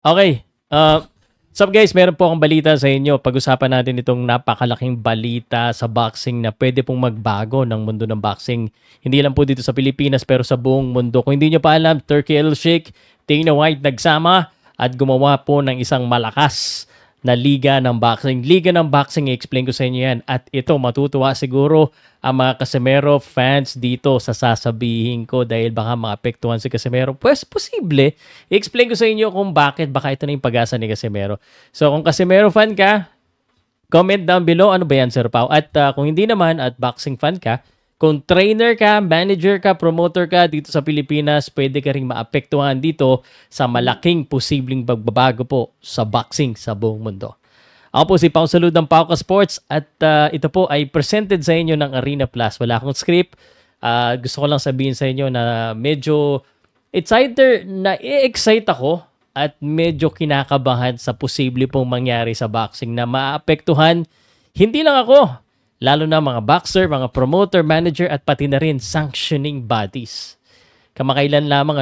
Okay. What's up guys? Meron po akong balita sa inyo. Pag-usapan natin itong napakalaking balita sa boxing na pwede pong magbago ng mundo ng boxing. Hindi lang po dito sa Pilipinas pero sa buong mundo. Kung hindi nyo pa alam, Turkey El Sheikh, Dana White nagsama at gumawa po ng isang malakas na liga ng boxing. Liga ng boxing, i-explain ko sa inyo yan. At ito, matutuwa siguro ang mga Casimero fans dito sa sasabihin ko dahil baka maapektuhan si Casimero. Pues, posible. I-explain ko sa inyo kung bakit baka ito na yung pag-asa ni Casimero. So, kung Casimero fan ka, comment down below. Ano ba yan, Sir Pao? At kung hindi naman at boxing fan ka, kung trainer ka, manager ka, promoter ka dito sa Pilipinas, pwede ka rin maapektuhan dito sa malaking posibleng pagbabago po sa boxing sa buong mundo. Ako po si Pao Salud ng Pauka Sports at ito po ay presented sa inyo ng Arena Plus. Wala akong script. Gusto ko lang sabihin sa inyo na medyo it's either na-excite ako at medyo kinakabahan sa posible pong mangyari sa boxing na maapektuhan hindi lang ako, lalo na mga boxer, mga promoter, manager at pati na rin sanctioning bodies. Kamakailan lamang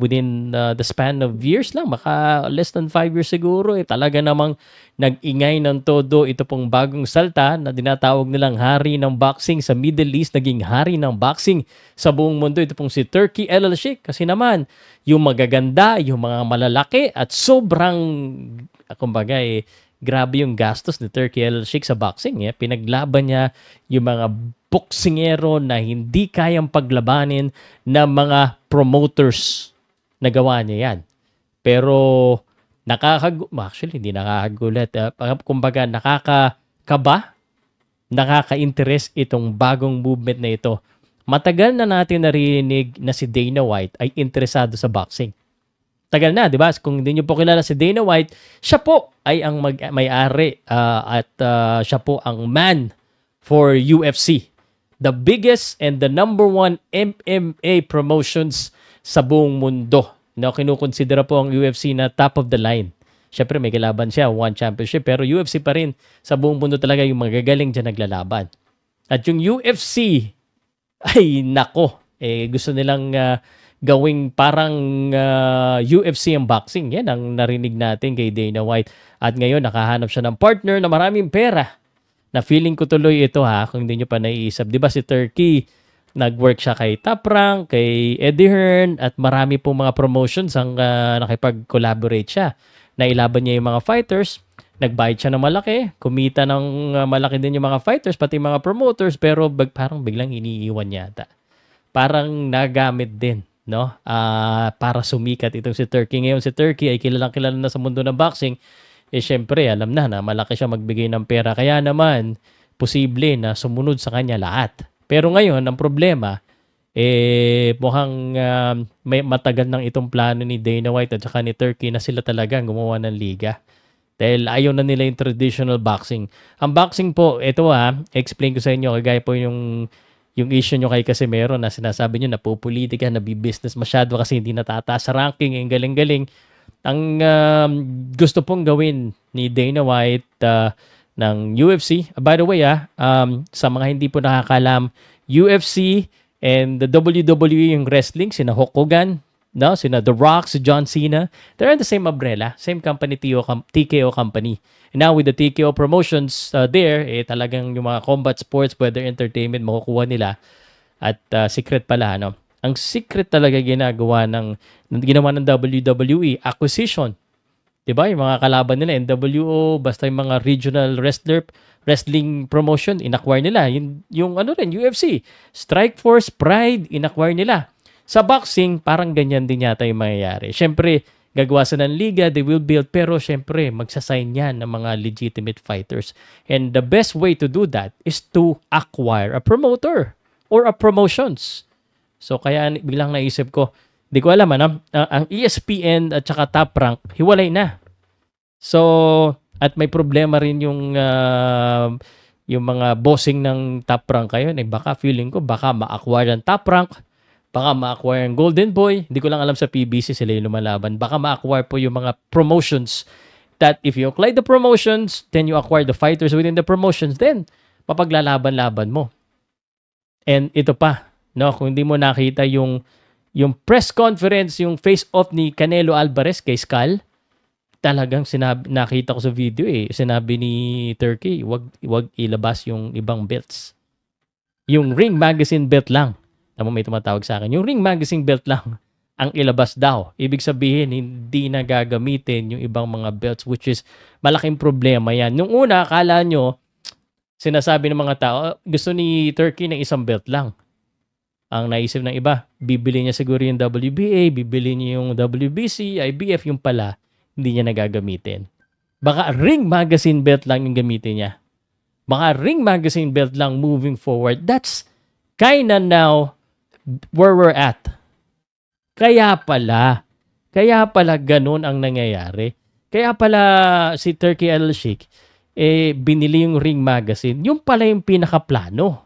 within the span of years lang, baka less than 5 years siguro, talaga namang nag-ingay ng todo ito pong bagong salta na dinatawag nilang hari ng boxing sa Middle East, naging hari ng boxing sa buong mundo. Ito pong si Turkey El Sheikh kasi naman yung magaganda, yung mga malalaki at sobrang, kumbaga grabe yung gastos ni Turkey El Sheikh sa boxing. Pinaglaban niya yung mga boksingero na hindi kayang paglabanin ng mga promoters. Nagawa niya yan. Pero actually hindi nakakagulat. Kumbaga nakakakaba, nakaka-interest itong bagong movement na ito. Matagal na natin narinig na si Dana White ay interesado sa boxing. Tagal na, di ba? Kung hindi nyo po kilala si Dana White, siya po ay ang may-ari at siya po ang man for UFC. The biggest and the number one MMA promotions sa buong mundo. No, kinukonsidera po ang UFC na top of the line. Siyempre may kalaban siya, one championship, pero UFC pa rin sa buong mundo talaga yung magagaling dyan naglalaban. At yung UFC, ay nako, gusto nilang gawing parang UFC ang boxing. Yan ang narinig natin kay Dana White. At ngayon, nakahanap siya ng partner na maraming pera. Na feeling ko tuloy ito kung hindi nyo pa naiisip. Di ba si Turkey, nag-work siya kay Top Rank, kay Eddie Hearn, at marami pong mga promotions ang nakipag-collaborate siya. Nailaban niya yung mga fighters, nagbayad siya ng malaki, kumita ng malaki din yung mga fighters, pati mga promoters, pero parang biglang iniiwan yata. Parang nagamit din, no? Para sumikat itong si Turkey. Ngayon si Turkey ay kilalang kilala na sa mundo ng boxing. Syempre, alam na malaki siya magbigay ng pera. Kaya naman, posible na sumunod sa kanya lahat. Pero ngayon, ang problema, mukhang may matagal nang itong plano ni Dana White at saka ni Turkey na sila talaga gumawa ng liga. Dahil ayaw na nila yung traditional boxing. Ang boxing po, ito explain ko sa inyo, kagaya po yung issue nyo kay Casimero na sinasabi nyo, napupolitika, nabibusiness masyado kasi hindi natataas sa ranking, yung galing-galing. Ang gusto pong gawin ni Dana White ng UFC, by the way sa mga hindi po nakakalam, UFC and the WWE yung wrestling, sina Hulk Hogan, no? Sina The Rock, si John Cena, they're in the same umbrella, same company, TKO company. And now with the TKO promotions there, talagang yung mga combat sports, weather entertainment, makukuha nila. At secret pala, no? Ang secret talaga ginawa ng WWE, acquisition. 'Di ba? Yung mga kalaban nila, NWO, basta yung mga regional wrestling promotion, inacquire nila. Yung UFC, Strikeforce, Pride, inacquire nila. Sa boxing, parang ganyan din yata yung mangyayari. Siyempre, gagawa sa ng liga, they will build, pero siyempre, magsasign yan ng mga legitimate fighters. And the best way to do that is to acquire a promoter or a promotions. So, kaya bilang naisip ko, di ko alam, ang ESPN at saka Top Rank, hiwalay na. So, at may problema rin yung mga bossing ng Top Rank kayo, baka feeling ko, baka ma-acquire ng Top Rank, baka ma-acquire ang Golden Boy. Hindi ko lang alam sa PBC sila yung lumalaban. Baka ma-acquire po yung mga promotions that if you acquire the promotions, then you acquire the fighters within the promotions, then mapaglalaban-laban mo. And ito pa, no, kung hindi mo nakita yung press conference, yung face-off ni Canelo Alvarez kay Skull, talagang nakita ko sa video sinabi ni Turkey, wag ilabas yung ibang belts. Yung Ring Magazine belt lang. Tama, may tumatawag sa akin. Yung Ring Magazine belt lang ang ilabas daw. Ibig sabihin, hindi na gagamitin yung ibang mga belts, which is malaking problema yan. Nung una, akala nyo, sinasabi ng mga tao, gusto ni Turkey ng isang belt lang. Ang naisip ng iba, bibili niya siguro yung WBA, bibili niya yung WBC, IBF, yung pala, hindi niya nagagamitin. Baka Ring Magazine belt lang yung gamitin niya. Baka Ring Magazine belt lang moving forward. That's kinda now where we're at. Kaya pala ganun ang nangyayari. Kaya pala si Turkey Al-Sheikh, binili yung Ring Magazine. Yung pala yung pinakaplano.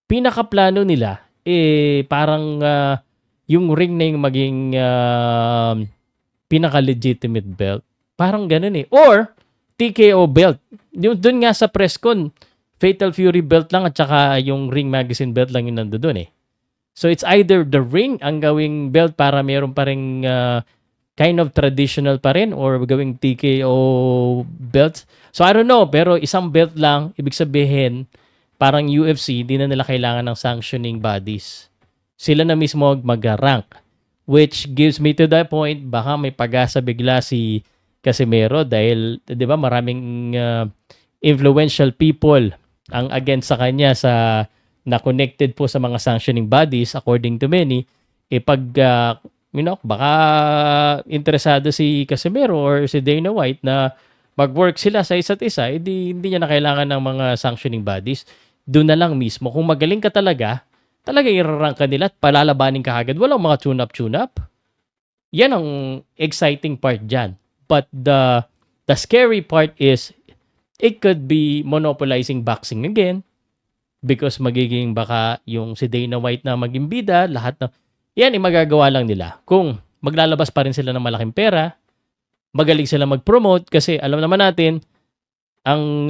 Pinakaplano nila, parang yung ring na yung maging pinaka-legitimate belt. Parang ganun Or, TKO belt. Doon nga sa press con, Fatal Fury belt lang at saka yung Ring Magazine belt lang yung nandoon So, it's either the ring ang gawing belt para meron pa rin kind of traditional pa rin or gawing TKO belt. So, I don't know. Pero isang belt lang, ibig sabihin, parang UFC, hindi na nila kailangan ng sanctioning bodies. Sila na mismo mag-rank. Which gives me to that point, baka may pag-asa bigla si Casimero dahil, di ba, maraming influential people ang against sa kanya na connected po sa mga sanctioning bodies, according to many, baka interesado si Casimero or si Dana White na mag-work sila sa isa't isa, hindi niya na kailangan ng mga sanctioning bodies. Doon na lang mismo. Kung magaling ka talaga i-rank ka nila at palalabanin ka agad. Walang mga tune-up. Yan ang exciting part dyan. But the scary part is it could be monopolizing boxing again because magiging baka yung si Dana White na maging bida, lahat na yan magagawa lang nila. Kung maglalabas pa rin sila ng malaking pera, magaling sila mag-promote kasi alam naman natin ang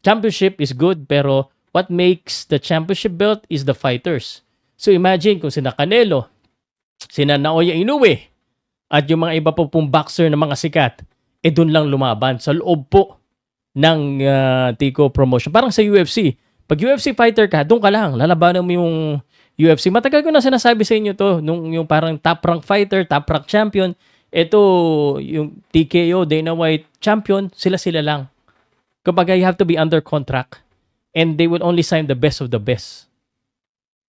championship is good pero what makes the championship belt is the fighters. So imagine kung sina Canelo, sina Naoya Inoue, at yung mga iba po pong boxer na mga sikat, doon lang lumaban sa loob po ng Tico promotion. Parang sa UFC. Pag UFC fighter ka, doon ka lang. Lalabanan mo yung UFC. Matagal ko na sinasabi sa inyo to, yung parang top rank fighter, top rank champion, ito yung TKO, Dana White champion, sila lang. Kapag you have to be under contract, and they will only sign the best of the best.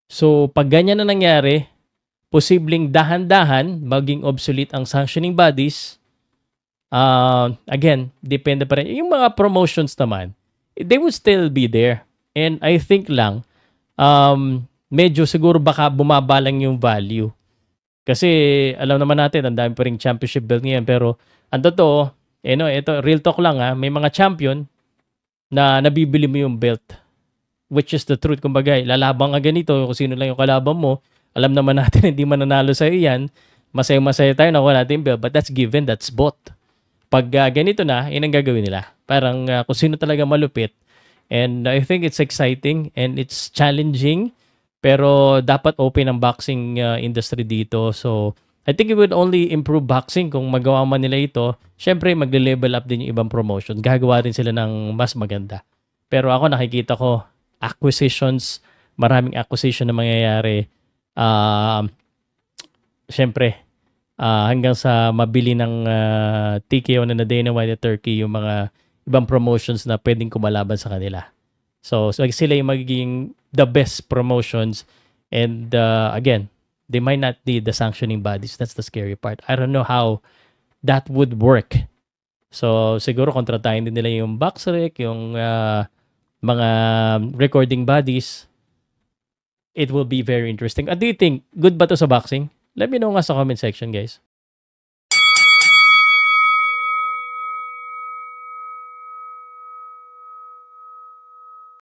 So, pag ganyan na nangyari, posibleng dahan-dahan maging obsolete ang sanctioning bodies. Again, depende pa rin. Yung mga promotions naman, they will still be there. And I think lang, medyo siguro baka bumaba lang yung value. Kasi alam naman natin, ang dami pa rin championship belt ngayon. Pero ang totoo, ito, real talk lang may mga champion na nabibili mo yung belt, which is the truth. Kumbaga, lalabang ka ganito, kung sino lang yung kalaban mo, alam naman natin hindi mananalo sa iyan, masaya-masaya tayo nakuha natin yung belt, but that's given, that's bought. Pag ganito na, yun ang gagawin nila. Parang kung sino talaga malupit. And I think it's exciting and it's challenging, pero dapat open ang boxing industry dito. So, I think it would only improve boxing kung magawa man nila ito. Syempre, magle-level up din yung ibang promotion. Gagawa rin sila ng mas maganda. Pero ako nakikita ko, acquisitions, maraming acquisition na mangyayari. Syempre, hanggang sa mabili ng TKO na Dana White at Turkey yung mga ibang promotions na pwedeng kumalaban sa kanila. So sila yung magiging the best promotions. And again, they might not need the sanctioning bodies. That's the scary part. I don't know how that would work. So, siguro kontratahin din nila yung BoxRec, yung mga recording bodies. It will be very interesting. Do you think, good ba to sa boxing? Let me know nga sa comment section, guys.